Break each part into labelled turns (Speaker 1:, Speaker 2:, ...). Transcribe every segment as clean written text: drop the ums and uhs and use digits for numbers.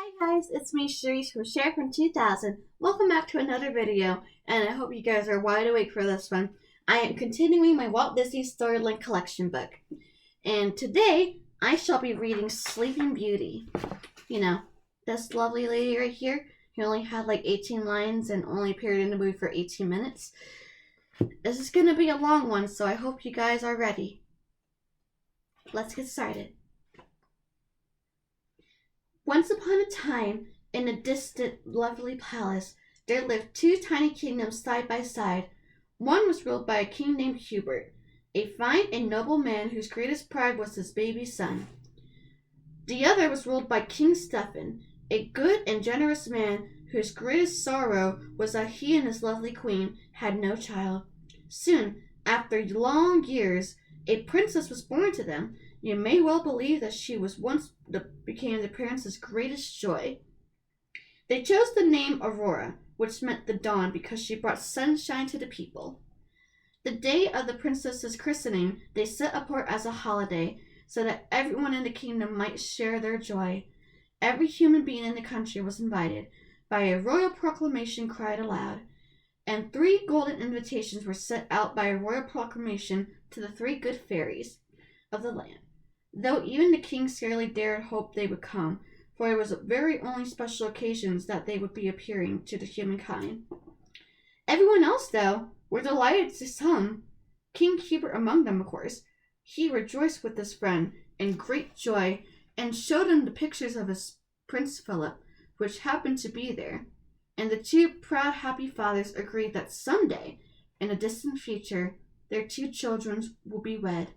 Speaker 1: Hi guys, it's me Sher from Sher from 2000. Welcome back to another video, and I hope you guys are wide awake for this one. I am continuing my Walt Disney Storyline collection book, and today I shall be reading Sleeping Beauty. You know, this lovely lady right here, who only had like 18 lines and only appeared in the movie for 18 minutes. This is going to be a long one, so I hope you guys are ready. Let's get started. Once upon a time, in a distant, lovely palace, there lived two tiny kingdoms side by side. One was ruled by a king named Hubert, a fine and noble man whose greatest pride was his baby son. The other was ruled by King Stephen, a good and generous man whose greatest sorrow was that he and his lovely queen had no child. Soon, after long years, a princess was born to them. You may well believe that she became the parents' greatest joy. They chose the name Aurora, which meant the dawn, because she brought sunshine to the people. The day of the princess's christening they set apart as a holiday, so that everyone in the kingdom might share their joy. Every human being in the country was invited, by a royal proclamation cried aloud, and 3 golden invitations were set out by a royal proclamation to the 3 good fairies of the land. Though even the king scarcely dared hope they would come, for it was very only special occasions that they would be appearing to the humankind. Everyone else, though, were delighted to come, King Hubert among them, of course. He rejoiced with his friend in great joy, and showed him the pictures of his Prince Philip, which happened to be there. And the 2 proud, happy fathers agreed that someday, in a distant future, their 2 children will be wed.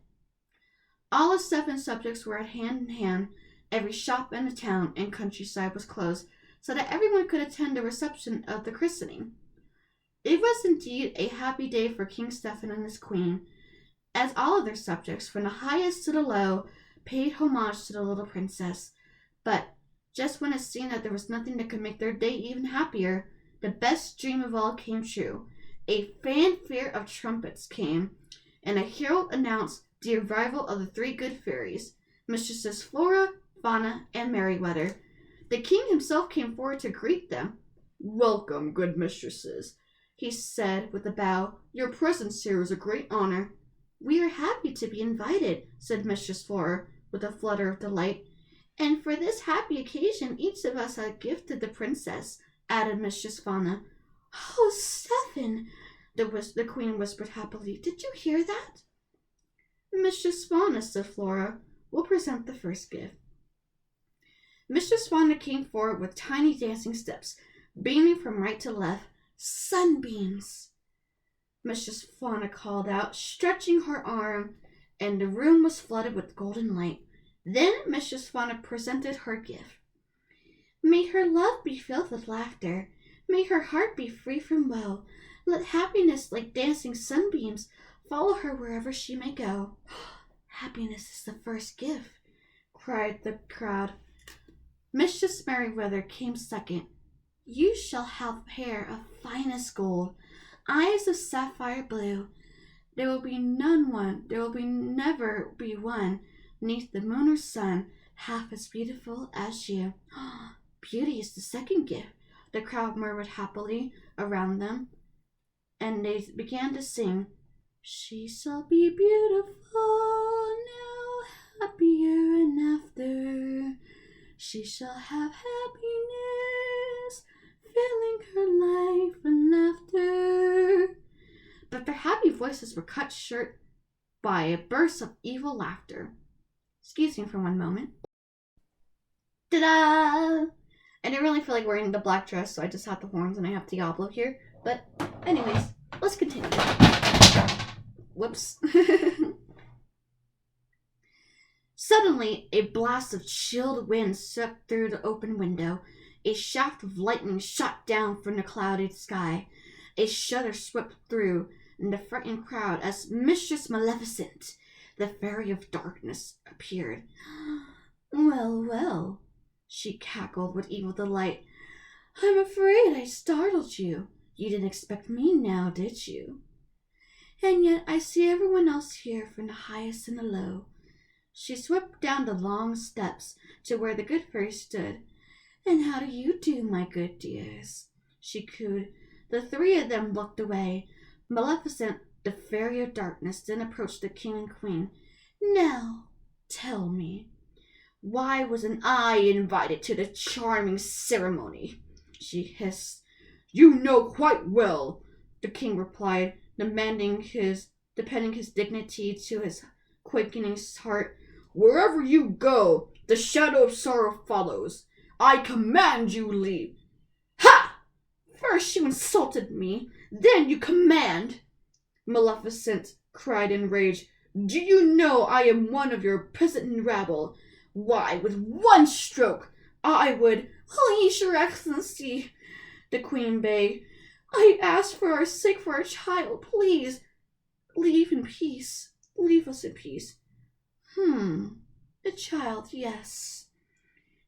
Speaker 1: All the 7 subjects were at hand in hand. Every shop in the town and countryside was closed, so that everyone could attend the reception of the christening. It was indeed a happy day for King Stephen and his queen, as all of their subjects, from the highest to the low, paid homage to the little princess. But just when it seemed that there was nothing that could make their day even happier, the best dream of all came true. A fanfare of trumpets came, and a herald announced the arrival of the 3 good fairies, Mistresses Flora, Fauna, and Merryweather. The king himself came forward to greet them. "Welcome, good mistresses," he said with a bow. "Your presence here is a great honor." "We are happy to be invited," said Mistress Flora with a flutter of delight. "And for this happy occasion each of us has gifted the princess," added Mistress Fauna. "Oh, Stephen," the queen whispered happily. "Did you hear that?" "Mistress Fauna," said Flora, "will present the first gift." Mistress Fauna came forward with tiny dancing steps, beaming from right to left. "Sunbeams!" Mistress Fauna called out, stretching her arm, and the room was flooded with golden light. Then Mistress Fauna presented her gift. "May her love be filled with laughter. May her heart be free from woe. Let happiness, like dancing sunbeams, follow her wherever she may go." "Happiness is the first gift," cried the crowd. Mistress Merryweather came second. "You shall have hair of finest gold, eyes of sapphire blue. There will never be one, neath the moon or sun, half as beautiful as you." "Beauty is the second gift," the crowd murmured happily around them, and they began to sing, "She shall be beautiful now, happier and after. She shall have happiness, filling her life with laughter." But their happy voices were cut short by a burst of evil laughter. Excuse me for one moment. Ta-da! I didn't really feel like wearing the black dress, so I just had the horns and I have Diablo here. But anyways, let's continue. Whoops. Suddenly, a blast of chilled wind swept through the open window. A shaft of lightning shot down from the clouded sky. A shudder swept through the frightened crowd as Mistress Maleficent, the Fairy of Darkness, appeared. "Well, well," she cackled with evil delight. "I'm afraid I startled you. You didn't expect me now, did you? And yet I see everyone else here from the highest and the low." She swept down the long steps to where the good fairy stood. And how do you do, my good dears? She cooed. The three of them looked away. Maleficent, the Fairy of Darkness, then approached the king and queen. Now, tell me, why wasn't I invited to the charming ceremony? She hissed. You know quite well, the king replied, demanding his dignity to his quaking heart. Wherever you go, the shadow of sorrow follows. I command you leave. Ha! First you insulted me, then you command. Maleficent cried in rage. Do you know I am one of your peasant rabble? Why, with one stroke, I would... Please, your excellency, the queen begged. I ask for our sake for our child, please. Leave in peace. Leave us in peace. The child, yes.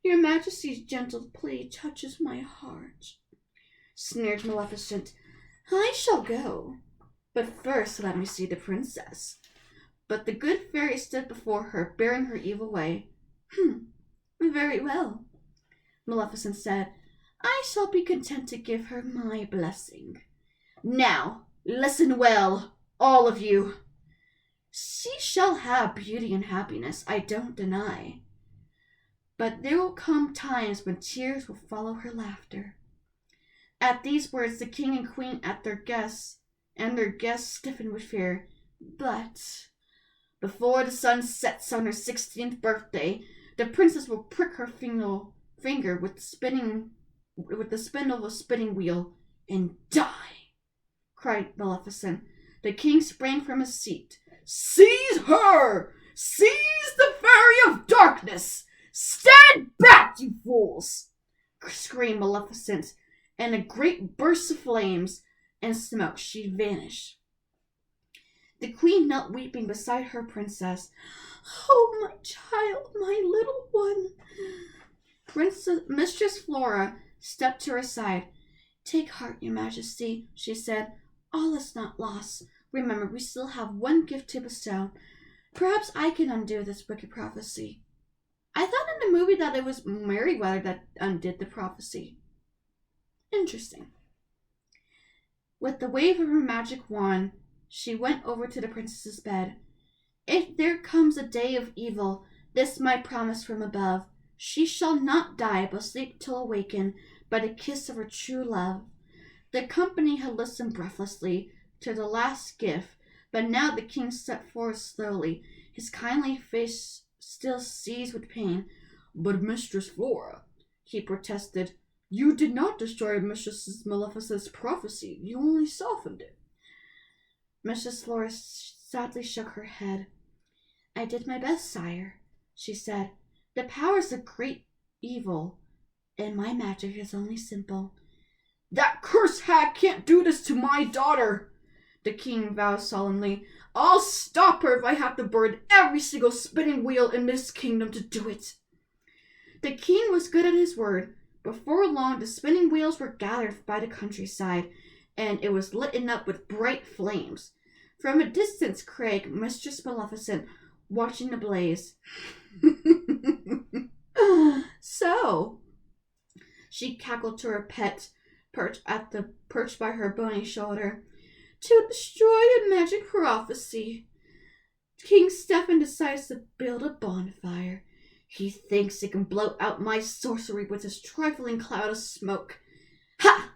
Speaker 1: Your majesty's gentle plea touches my heart, sneered Maleficent. I shall go, but first let me see the princess. But the good fairy stood before her, bearing her evil way. Very well, Maleficent said. I shall be content to give her my blessing. Now, listen well, all of you. She shall have beauty and happiness, I don't deny. But there will come times when tears will follow her laughter. At these words, the king and queen and their guests stiffened with fear. But before the sun sets on her 16th birthday, the princess will prick her finger with the spindle of a spinning wheel and die, cried Maleficent. The king sprang from his seat. Seize her! Seize the Fairy of Darkness! Stand back, you fools! Screamed Maleficent. In a great burst of flames and smoke, she vanished. The queen knelt weeping beside her princess. Oh, my child, my little one! Mistress Flora stepped to her side. Take heart, your majesty, she said. All is not lost. Remember, we still have one gift to bestow. Perhaps I can undo this wicked prophecy. I thought in the movie that it was Merryweather that undid the prophecy. Interesting. With the wave of her magic wand, she went over to the princess's bed. If there comes a day of evil, this my promise from above. She shall not die, but sleep till awakened by the kiss of her true love. The company had listened breathlessly to the last gift, but now the king stepped forward slowly, his kindly face still seized with pain. But Mistress Flora, he protested, you did not destroy Mistress Maleficent's prophecy, you only softened it. Mistress Flora sadly shook her head. I did my best, sire, she said. The powers of great evil, and my magic is only simple. That cursed hag can't do this to my daughter, the king vowed solemnly. I'll stop her if I have to burn every single spinning wheel in this kingdom to do it. The king was good at his word. Before long, the spinning wheels were gathered by the countryside, and it was lit up with bright flames. From a distance, Craig, Mistress Maleficent, watching the blaze. So, she cackled to her pet, perched by her bony shoulder. To destroy a magic prophecy. King Stefan decides to build a bonfire. He thinks he can blow out my sorcery with his trifling cloud of smoke. Ha!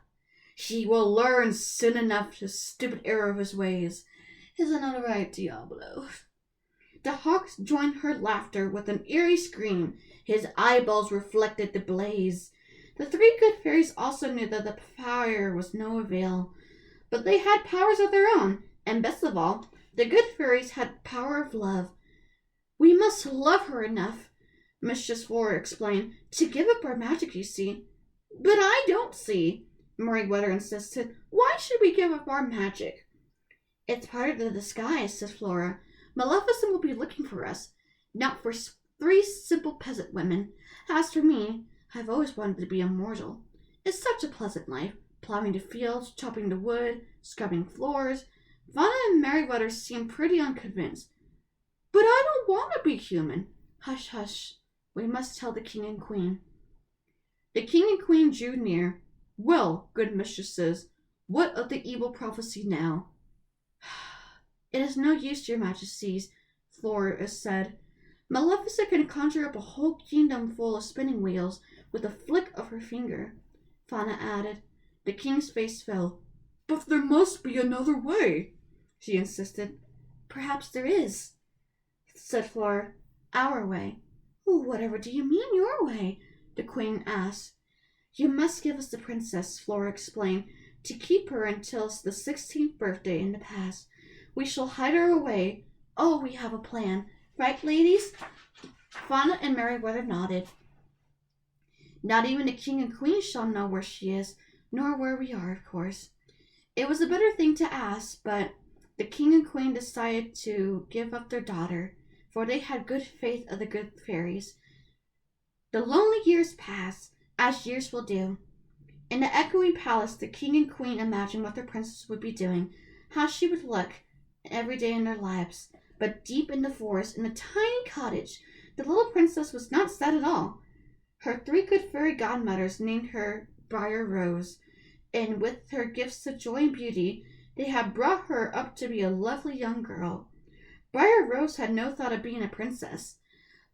Speaker 1: He will learn soon enough the stupid error of his ways. Isn't that right, Diablo? The hawk joined her laughter with an eerie scream. His eyeballs reflected the blaze. The three good fairies also knew that the fire was no avail. But they had powers of their own, and best of all, the good fairies had power of love. We must love her enough, Mistress Flora explained, to give up our magic, you see. But I don't see, Merryweather insisted. Why should we give up our magic? It's part of the disguise, said Flora. Maleficent will be looking for us, not for three simple peasant women. As for me, I've always wanted to be immortal. It's such a pleasant life, plowing the fields, chopping the wood, scrubbing floors. Vanna and Merryweather seem pretty unconvinced. But I don't want to be human. Hush, hush. We must tell the king and queen. The king and queen drew near. Well, good mistresses, what of the evil prophecy now? It is no use, your majesties, Flora said. Maleficent can conjure up a whole kingdom full of spinning wheels with a flick of her finger, Fauna added. The king's face fell. But there must be another way, she insisted. Perhaps there is, said Flora. Our way. Whatever do you mean, your way? The queen asked. You must give us the princess, Flora explained, to keep her until the 16th birthday in the past. We shall hide her away. Oh, we have a plan. Right, ladies? Fauna and Merryweather nodded. Not even the king and queen shall know where she is, nor where we are, of course. It was a bitter thing to ask, but the king and queen decided to give up their daughter, for they had good faith of the good fairies. The lonely years passed, as years will do. In the echoing palace, the king and queen imagined what their princess would be doing, how she would look every day in their lives. But deep in the forest, in a tiny cottage, the little princess was not sad at all. Her 3 good fairy godmothers named her Briar Rose, and with her gifts of joy and beauty, they had brought her up to be a lovely young girl. Briar Rose had no thought of being a princess,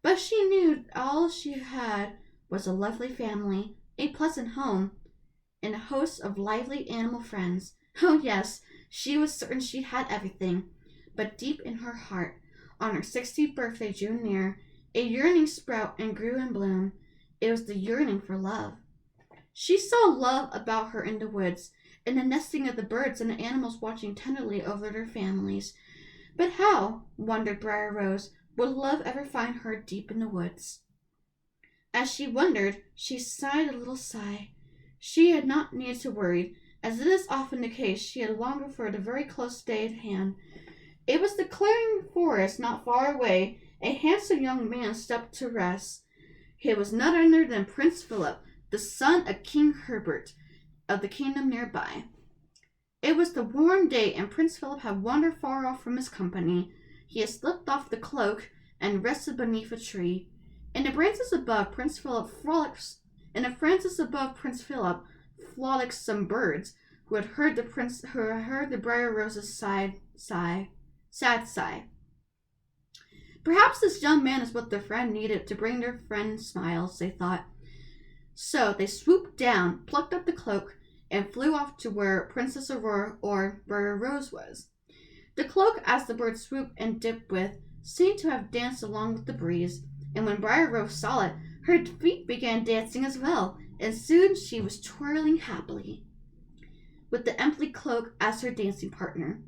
Speaker 1: but she knew all she had was a lovely family, a pleasant home, and a host of lively animal friends. Oh yes, she was certain she had everything. But deep in her heart, on her 16th birthday drew near, a yearning sprout and grew in bloom. It was the yearning for love. She saw love about her in the woods, in the nesting of the birds and the animals watching tenderly over their families. But how, wondered Briar Rose, would love ever find her deep in the woods? As she wondered, she sighed a little sigh. She had not needed to worry. As it is often the case, she had longed for the very close day at hand. It was the clearing forest not far away. A handsome young man stepped to rest. He was none other than Prince Philip, the son of King Herbert of the kingdom nearby. It was the warm day, and Prince Philip had wandered far off from his company. He had slipped off the cloak and rested beneath a tree. In the branches above Prince Philip frolicked some birds who had heard the Briar Rose's sad sigh. Perhaps this young man is what their friend needed to bring their friend smiles, they thought. So they swooped down, plucked up the cloak, and flew off to where Princess Aurora or Briar Rose was. The cloak, as the bird swooped and dipped with, seemed to have danced along with the breeze, and when Briar Rose saw it, her feet began dancing as well, and soon she was twirling happily, with the empty cloak as her dancing partner.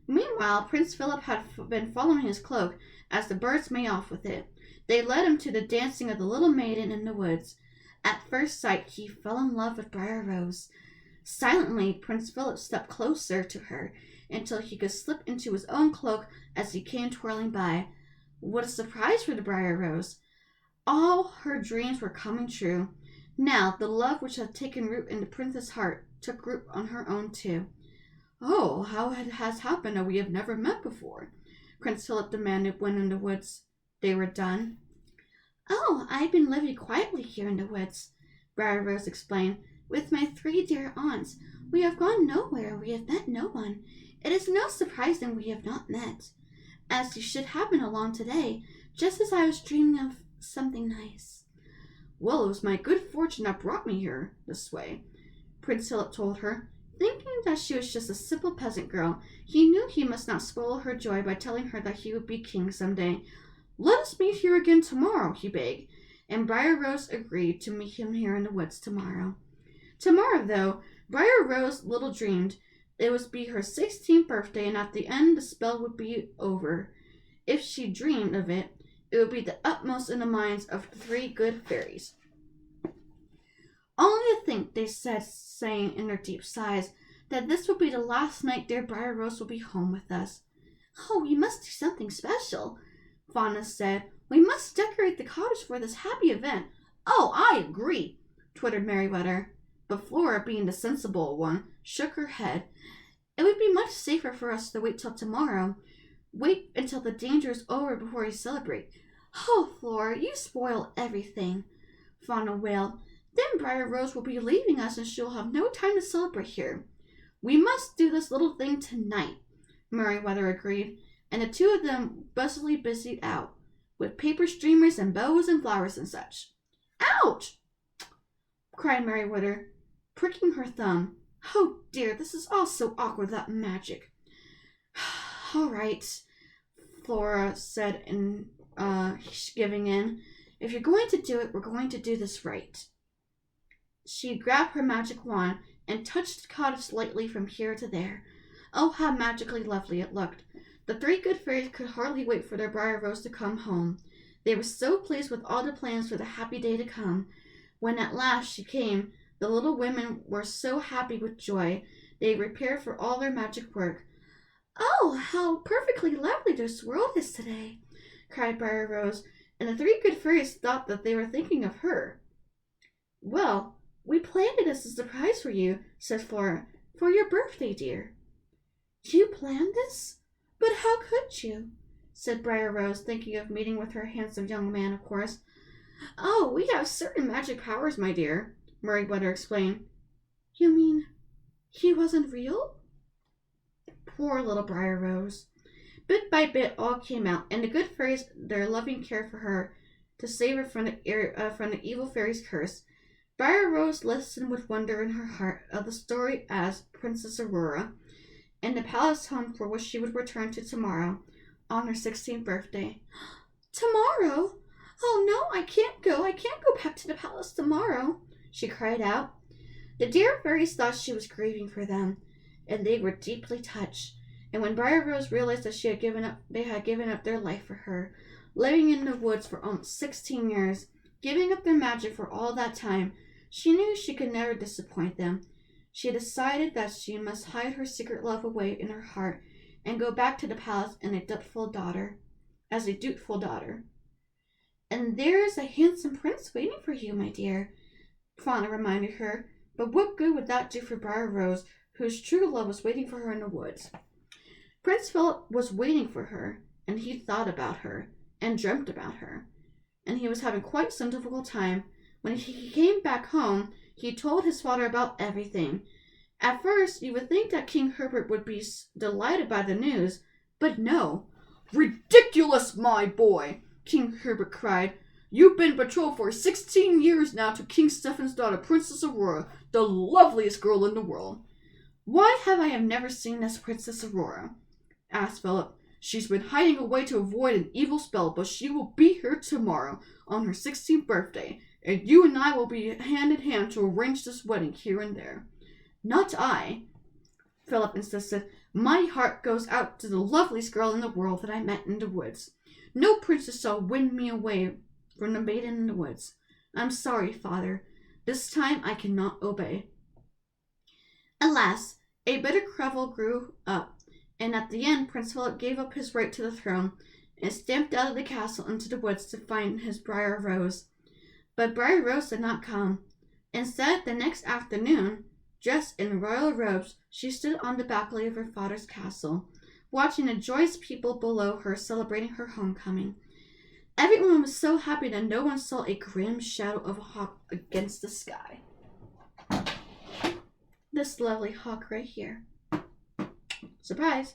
Speaker 1: Meanwhile, Prince Philip had been following his cloak as the birds made off with it. They led him to the dancing of the little maiden in the woods. At first sight, he fell in love with Briar Rose. Silently, Prince Philip stepped closer to her until he could slip into his own cloak as he came twirling by. What a surprise for the Briar Rose! All her dreams were coming true. Now, the love which had taken root in the prince's heart took root on her own too. Oh, how it has happened that we have never met before? Prince Philip demanded when in the woods they were done. Oh, I've been living quietly here in the woods, Briar Rose explained. With my 3 dear aunts, we have gone nowhere, we have met no one. It is no surprising we have not met, as you should happen along today, just as I was dreaming of something nice. Well, it was my good fortune that brought me here this way, Prince Philip told her. Thinking that she was just a simple peasant girl, he knew he must not spoil her joy by telling her that he would be king some day. Let us meet here again tomorrow, he begged, and Briar Rose agreed to meet him here in the woods tomorrow. Tomorrow, though, Briar Rose little dreamed it would be her 16th birthday, and at the end the spell would be over. If she dreamed of it, it would be the utmost in the minds of the 3 good fairies. Only to think, they said, saying in their deep sighs, that this will be the last night dear Briar Rose will be home with us. Oh, we must do something special, Fauna said. We must decorate the cottage for this happy event. Oh, I agree, twittered Merryweather. But Flora, being the sensible one, shook her head. It would be much safer for us to wait till tomorrow. Wait until the danger is over before we celebrate. Oh, Flora, you spoil everything, Fauna wailed. Then Briar Rose will be leaving us and she'll have no time to celebrate here. We must do this little thing tonight, Merryweather agreed, and the two of them busily busied out, with paper streamers and bows and flowers and such. Ouch! Cried Merryweather, pricking her thumb. Oh dear, this is all so awkward, that magic. All right, Flora said, giving in. If you're going to do it, we're going to do this right. She grabbed her magic wand and touched the cottage lightly from here to there. Oh, how magically lovely it looked. The three good fairies could hardly wait for their Briar Rose to come home. They were so pleased with all the plans for the happy day to come. When at last she came, the little women were so happy with joy, they prepared for all their magic work. Oh, how perfectly lovely this world is today, cried Briar Rose, and the three good fairies thought that they were thinking of her. Well, we planned it as a surprise for you, said Flora, for your birthday, dear. You planned this? But how could you? Said Briar Rose, thinking of meeting with her handsome young man, of course. Oh, we have certain magic powers, my dear, Merryweather explained. You mean he wasn't real? Poor little Briar Rose. Bit by bit, all came out, and the good fairies, their loving care for her, to save her from the evil fairy's curse. Briar Rose listened with wonder in her heart of the story as Princess Aurora, and the palace home for which she would return to tomorrow, on her 16th birthday. Tomorrow? Oh no, I can't go. I can't go back to the palace tomorrow, she cried out. The dear fairies thought she was grieving for them, and they were deeply touched. And when Briar Rose realized that they had given up their life for her, living in the woods for almost 16 years, giving up their magic for all that time, she knew she could never disappoint them. She decided that she must hide her secret love away in her heart and go back to the palace as a dutiful daughter. And there is a handsome prince waiting for you, my dear, Fauna reminded her. But what good would that do for Briar Rose, whose true love was waiting for her in the woods? Prince Philip was waiting for her, and he thought about her, and dreamt about her. And he was having quite some difficult time. When he came back home, he told his father about everything. At first, you would think that King Herbert would be delighted by the news, but no. Ridiculous, my boy, King Herbert cried. You've been betrothed for 16 years now to King Stephen's daughter, Princess Aurora, the loveliest girl in the world. Why have I never seen this Princess Aurora? Asked Philip. She's been hiding away to avoid an evil spell, but she will be here tomorrow on her 16th birthday, and you and I will be hand in hand to arrange this wedding here and there. Not I, Philip insisted. My heart goes out to the loveliest girl in the world that I met in the woods. No princess shall win me away from the maiden in the woods. I'm sorry, father. This time I cannot obey. Alas, a bitter quarrel grew up, and at the end Prince Philip gave up his right to the throne and stamped out of the castle into the woods to find his Briar Rose. But Briar Rose did not come. Instead, the next afternoon, dressed in royal robes, she stood on the balcony of her father's castle, watching the joyous people below her celebrating her homecoming. Everyone was so happy that no one saw a grim shadow of a hawk against the sky. This lovely hawk right here. Surprise!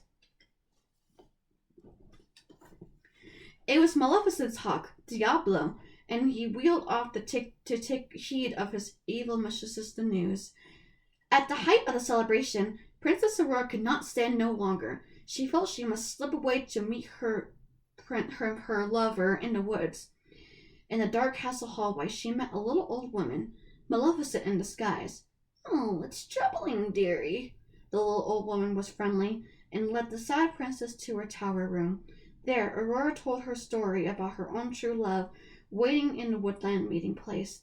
Speaker 1: It was Maleficent's hawk, Diablo, and he wheeled off to take heed of his evil mistress's news. At the height of the celebration, Princess Aurora could not stand no longer. She felt she must slip away to meet her lover in the woods. In the dark castle hallway, she met a little old woman, Maleficent in disguise. Oh, it's troubling, dearie. The little old woman was friendly and led the sad princess to her tower room. There, Aurora told her story about her own true love waiting in the woodland meeting place.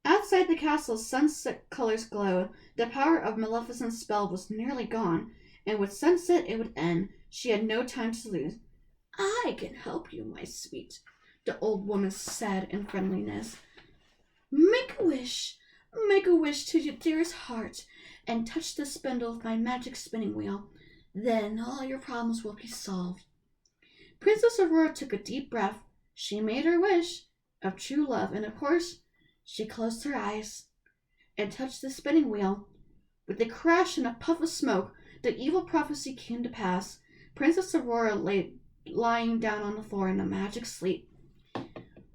Speaker 1: Outside the castle, sunset colors glowed. The power of Maleficent's spell was nearly gone, and with sunset it would end. She had no time to lose. I can help you, my sweet, the old woman said in friendliness. Make a wish to your dearest heart, and touch the spindle of my magic spinning wheel. Then all your problems will be solved. Princess Aurora took a deep breath. She made her wish of true love, and of course, She closed her eyes and touched the spinning wheel. With a crash and a puff of smoke, the evil prophecy came to pass. Princess Aurora lay lying down on the floor in a magic sleep.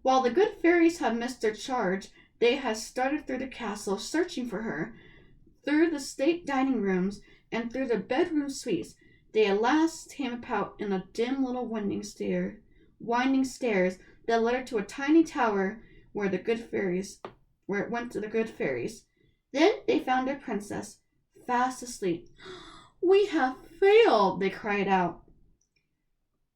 Speaker 1: While the good fairies had missed their charge, they had started through the castle searching for her. Through the state dining rooms and through the bedroom suites, they at last came about in a dim little winding stairs that led her to a tiny tower where it went to the good fairies. Then they found their princess, fast asleep. "We have failed," they cried out.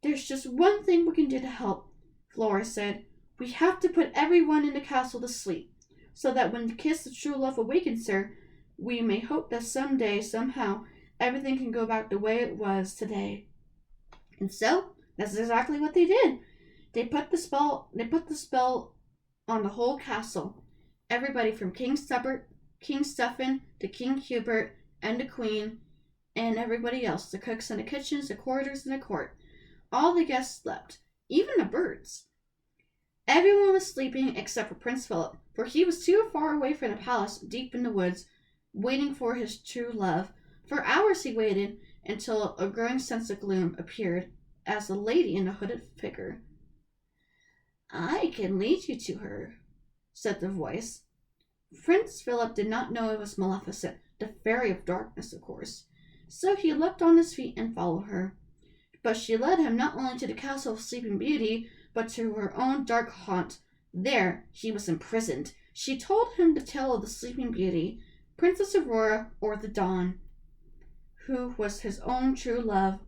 Speaker 1: "There's just one thing we can do to help," Flora said. "We have to put everyone in the castle to sleep, so that when the kiss of true love awakens her, we may hope that someday, somehow, everything can go back the way it was today." And so, that's exactly what they did. They put the spell on the whole castle. Everybody from King Stephen to King Hubert and the Queen and everybody else, the cooks in the kitchens, the corridors, and the court. All the guests slept, even the birds. Everyone was sleeping except for Prince Philip, for he was too far away from the palace, deep in the woods, waiting for his true love. For hours he waited, until a growing sense of gloom appeared as a lady in a hooded figure. "I can lead you to her," said the voice. Prince Philip did not know it was Maleficent, the Fairy of Darkness, of course. So he leapt on his feet and followed her. But she led him not only to the castle of Sleeping Beauty, but to her own dark haunt. There he was imprisoned. She told him the tale of the Sleeping Beauty, Princess Aurora, or the Dawn, who was his own true love.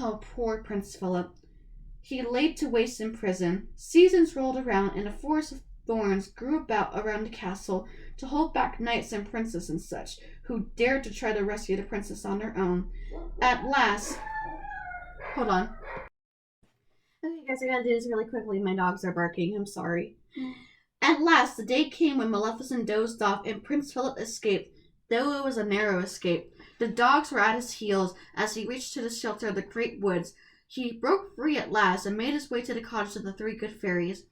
Speaker 1: Oh, poor Prince Philip. He laid to waste in prison. Seasons rolled around, and a forest of thorns grew around the castle to hold back knights and princes and such who dared to try to rescue the princess on their own. At last, hold on. Okay, guys, I gotta do this really quickly. My dogs are barking. I'm sorry. At last, the day came when Maleficent dozed off and Prince Philip escaped, though it was a narrow escape. The dogs were at his heels as he reached to the shelter of the great woods. He broke free at last and made his way to the cottage of the three good fairies.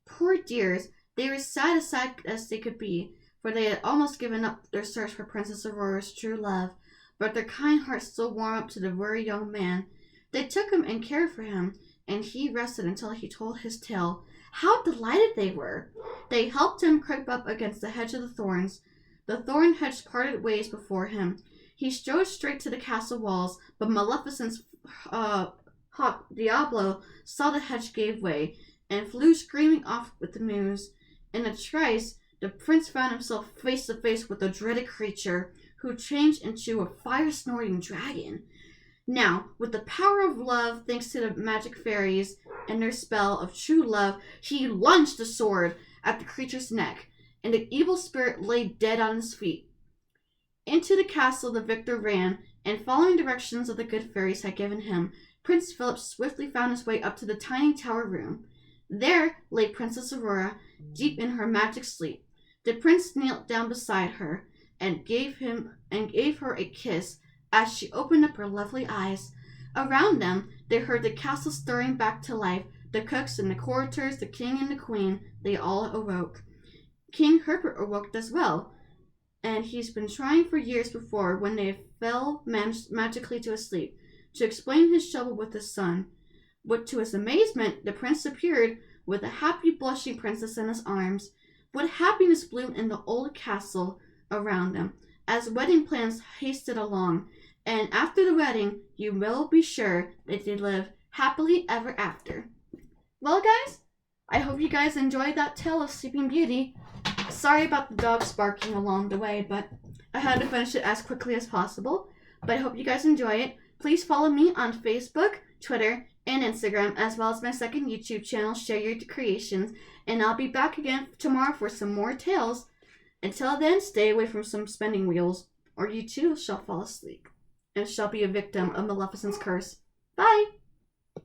Speaker 1: Poor dears, they were sad as they could be, for they had almost given up their search for Princess Aurora's true love, but their kind hearts still warmed up to the very young man. They took him and cared for him, and he rested until he told his tale. How delighted they were! They helped him creep up against the hedge of the thorns. The thorn hedge parted ways before him. He strode straight to the castle walls, but Maleficent's hawk Diablo saw the hedge gave way and flew screaming off with the news. In a trice, the prince found himself face to face with a dreaded creature who changed into a fire-snorting dragon. Now, with the power of love, thanks to the magic fairies and their spell of true love, he lunged the sword at the creature's neck, and the evil spirit lay dead on his feet. Into the castle the victor ran, and following directions of the good fairies had given him, Prince Philip swiftly found his way up to the tiny tower room. There lay Princess Aurora, deep in her magic sleep. The prince knelt down beside her and gave her a kiss as she opened up her lovely eyes. Around them, they heard the castle stirring back to life. The cooks and the courtiers, the king and the queen, they all awoke. King Herbert awoke as well, and he's been trying for years before, when they fell magically to sleep, to explain his trouble with his son. But to his amazement, the prince appeared with a happy, blushing princess in his arms. What happiness bloomed in the old castle around them, as wedding plans hasted along. And after the wedding, you will be sure that they lived happily ever after. Well, guys, I hope you guys enjoyed that tale of Sleeping Beauty. Sorry about the dogs barking along the way, but I had to finish it as quickly as possible. But I hope you guys enjoy it. Please follow me on Facebook, Twitter, and Instagram, as well as my second YouTube channel, SherYourCreations, and I'll be back again tomorrow for some more tales. Until then, stay away from some spinning wheels, or you too shall fall asleep, and shall be a victim of Maleficent's curse. Bye!